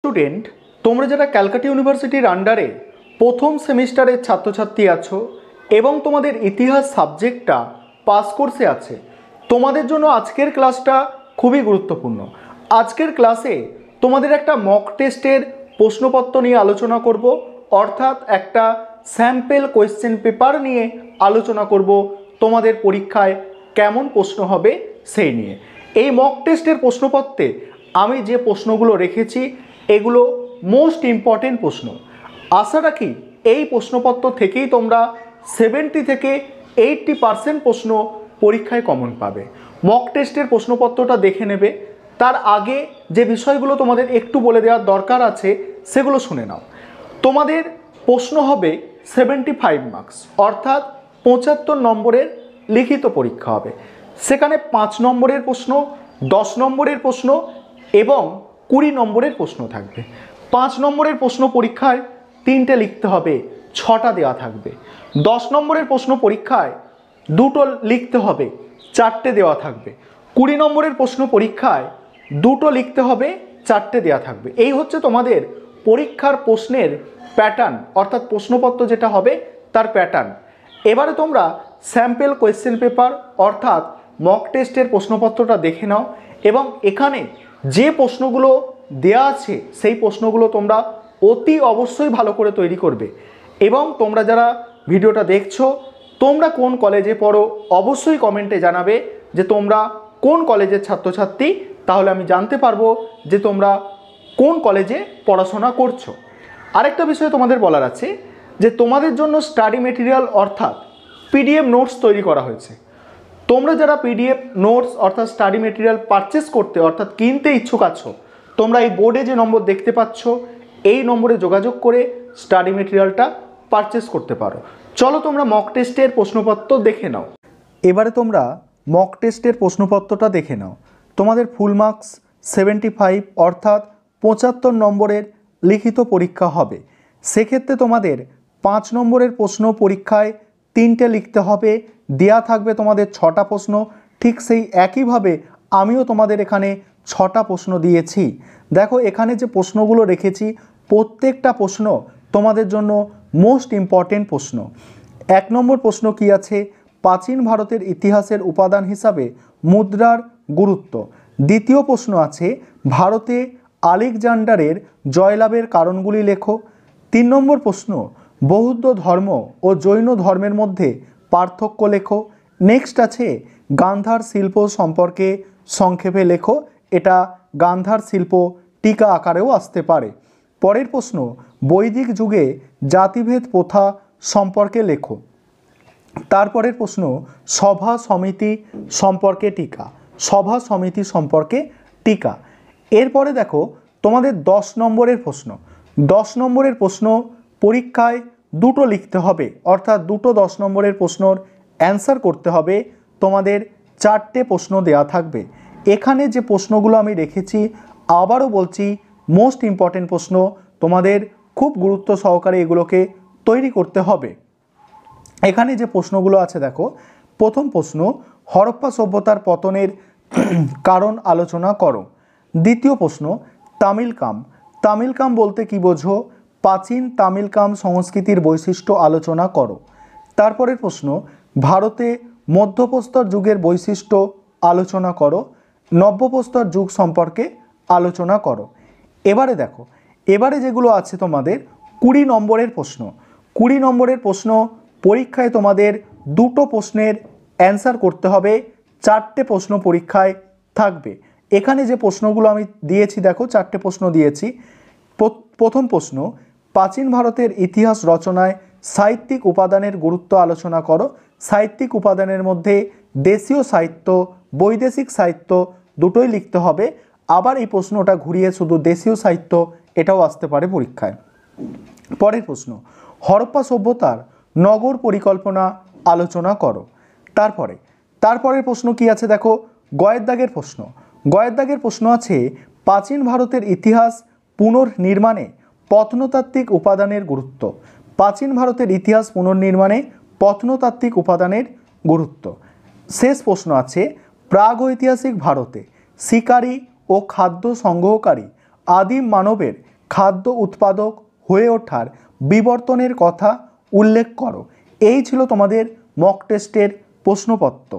Student, তোমরা যারা ক্যালকাটা ইউনিভার্সিটির আন্ডারে প্রথম সেমিস্টারের ছাত্রছাত্রী আছো এবং তোমাদের ইতিহাস সাবজেক্টটা পাস কোর্সে আছে, তোমাদের জন্য আজকের ক্লাসটা খুবই গুরুত্বপূর্ণ। আজকের ক্লাসে তোমাদের একটা মক টেস্টের প্রশ্নপত্র নিয়ে আলোচনা করব, অর্থাৎ একটা স্যাম্পল কোয়েশ্চেন পেপার নিয়ে আলোচনা করব তোমাদের পরীক্ষায় কেমন প্রশ্ন হবে সেই নিয়ে। এই মক টেস্টের প্রশ্নপত্রে আমি যে প্রশ্নগুলো রেখেছি এগুলো মোস্ট ইম্পর্টেন্ট প্রশ্ন। আশা রাখি এই প্রশ্নপত্র থেকেই তোমরা 70 থেকে 80% প্রশ্ন পরীক্ষায় কমন পাবে। মক টেস্টের প্রশ্নপত্রটা দেখে নেবে, তার আগে যে বিষয়গুলো তোমাদের একটু বলে দেওয়ার দরকার আছে সেগুলো শুনে নাও। তোমাদের প্রশ্ন হবে 75 মার্কস, অর্থাৎ 75 নম্বরের লিখিত পরীক্ষা হবে। সেখানে 5 নম্বরের প্রশ্ন, 10 নম্বরের প্রশ্ন এবং 20 নম্বরের প্রশ্ন থাকবে। 5 নম্বরের প্রশ্ন পরীক্ষায় 3টে লিখতে হবে, 6টা দেওয়া থাকবে। 10 নম্বরের প্রশ্ন পরীক্ষায় 2টো লিখতে হবে, 4টে দেওয়া থাকবে। 20 নম্বরের প্রশ্ন পরীক্ষায় 2টো লিখতে হবে, 4টে দেওয়া থাকবে। এই হচ্ছে তোমাদের পরীক্ষার প্রশ্নের প্যাটার্ন, অর্থাৎ প্রশ্নপত্র যেটা হবে তার প্যাটার্ন। এবারে তোমরা স্যাম্পল কোয়েশ্চেন পেপার অর্থাৎ মক টেস্টের প্রশ্নপত্রটা দেখে নাও এবং এখানে যে প্রশ্নগুলো দেয়া আছে সেই প্রশ্নগুলো তোমরা অতি অবশ্যই ভালো করে তৈরি করবে। এবং তোমরা যারা ভিডিওটা দেখছো তোমরা কোন কলেজে পড়ো অবশ্যই কমেন্টে জানাবে যে তোমরা কোন কলেজের ছাত্রছাত্রী, তাহলে আমি জানতে পারবো যে তোমরা কোন কলেজে পড়াশোনা করছো। আরেকটা বিষয় তোমাদের বলার আছে যে তোমাদের জন্য স্টাডি মেটেরিয়াল অর্থাৎ পিডিএফ নোটস তৈরি করা হয়েছে। তোমরা যারা পিডিএফ নোটস অর্থাৎ স্টাডি মেটেরিয়াল পারচেস করতে অর্থাৎ কিনতে ইচ্ছুক আছো, তোমরা এই বোর্ডে যে নম্বর দেখতে পাচ্ছ এই নম্বরে যোগাযোগ করে স্টাডি মেটেরিয়ালটা পারচেস করতে পারো। চলো তোমরা মক টেস্টের প্রশ্নপত্র দেখে নাও। এবারে তোমরা মক টেস্টের প্রশ্নপত্রটা দেখে নাও। তোমাদের ফুল মার্কস 75 অর্থাৎ 75 নম্বরের লিখিত পরীক্ষা হবে। সেক্ষেত্রে তোমাদের 5 নম্বরের প্রশ্ন পরীক্ষায় 3টে লিখতে হবে, দেয়া থাকবে তোমাদের 6টা প্রশ্ন। ঠিক সেই একইভাবে আমিও তোমাদের এখানে 6টা প্রশ্ন দিয়েছি। দেখো এখানে যে প্রশ্নগুলো রেখেছি প্রত্যেকটা প্রশ্ন তোমাদের জন্য মোস্ট ইম্পর্টেন্ট প্রশ্ন। 1 নম্বর প্রশ্ন কি আছে, প্রাচীন ভারতের ইতিহাসের উপাদান হিসাবে মুদ্রার গুরুত্ব। দ্বিতীয় প্রশ্ন আছে, ভারতে আলেকজান্ডারের জয়লাভের কারণগুলি লেখো। 3 নম্বর প্রশ্ন, বৌদ্ধ ধর্ম ও জৈন ধর্মের মধ্যে পার্থক্য লেখো। নেক্সট আছে, গান্ধার শিল্প সম্পর্কে সংক্ষেপে লেখো। এটা গান্ধার শিল্প টিকা আকারেও আসতে পারে। পরের প্রশ্ন, বৈদিক যুগে জাতিভেদ প্রথা সম্পর্কে লেখো। তারপরের প্রশ্ন, সভা সমিতি সম্পর্কে টিকা। সভা সমিতি সম্পর্কে টিকা। এরপরে দেখো তোমাদের 10 নম্বরের প্রশ্ন। 10 নম্বরের প্রশ্ন পরীক্ষায় 2টো লিখতে হবে, অর্থাৎ 2টো 10 নম্বরের প্রশ্নর অ্যান্সার করতে হবে। তোমাদের 4টে প্রশ্ন দেয়া থাকবে। এখানে যে প্রশ্নগুলো আমি রেখেছি আবারও বলছি মোস্ট ইম্পর্টেন্ট প্রশ্ন, তোমাদের খুব গুরুত্ব সহকারে এগুলোকে তৈরি করতে হবে। এখানে যে প্রশ্নগুলো আছে দেখো, প্রথম প্রশ্ন, হরপ্পা সভ্যতার পতনের কারণ আলোচনা করো। দ্বিতীয় প্রশ্ন, তামিলকাম। তামিলকাম বলতে কি বোঝো? প্রাচীন তামিলকাম সংস্কৃতির বৈশিষ্ট্য আলোচনা করো। তারপরের প্রশ্ন, ভারতে মধ্যপ্রস্তর যুগের বৈশিষ্ট্য আলোচনা করো। নব্যপ্রস্তর যুগ সম্পর্কে আলোচনা করো। এবারে দেখো, এবারে যেগুলো আছে তোমাদের 20 নম্বরের প্রশ্ন। 20 নম্বরের প্রশ্ন পরীক্ষায় তোমাদের 2টো প্রশ্নের অ্যান্সার করতে হবে, 4টে প্রশ্ন পরীক্ষায় থাকবে। এখানে যে প্রশ্নগুলো আমি দিয়েছি দেখো 4টে প্রশ্ন দিয়েছি। প্রথম প্রশ্ন, প্রাচীন ভারতের ইতিহাস রচনায় সাহিত্যিক উপাদানের গুরুত্ব আলোচনা করো। সাহিত্যিক উপাদানের মধ্যে দেশীয় সাহিত্য, বৈদেশিক সাহিত্য দুটোই লিখতে হবে। আবার এই প্রশ্নটা ঘুরিয়ে শুধু দেশীয় সাহিত্য এটাও আসতে পারে পরীক্ষায়। পরের প্রশ্ন, হরপ্পা সভ্যতার নগর পরিকল্পনা আলোচনা করো। তারপরের প্রশ্ন কি আছে দেখো, গয়ের দাগের প্রশ্ন। গয়ের দাগের প্রশ্ন আছে, প্রাচীন ভারতের ইতিহাস পুনর্নির্মাণে প্রত্নতাত্ত্বিক উপাদানের গুরুত্ব। প্রাচীন ভারতের ইতিহাস পুনর্নির্মাণে প্রত্নতাত্ত্বিক উপাদানের গুরুত্ব। শেষ প্রশ্ন আছে, প্রাগৈতিহাসিক ভারতে শিকারী ও খাদ্য সংগ্রহকারী আদিম মানবের খাদ্য উৎপাদক হয়ে ওঠার বিবর্তনের কথা উল্লেখ করো। এই ছিল তোমাদের মক টেস্টের প্রশ্নপত্র।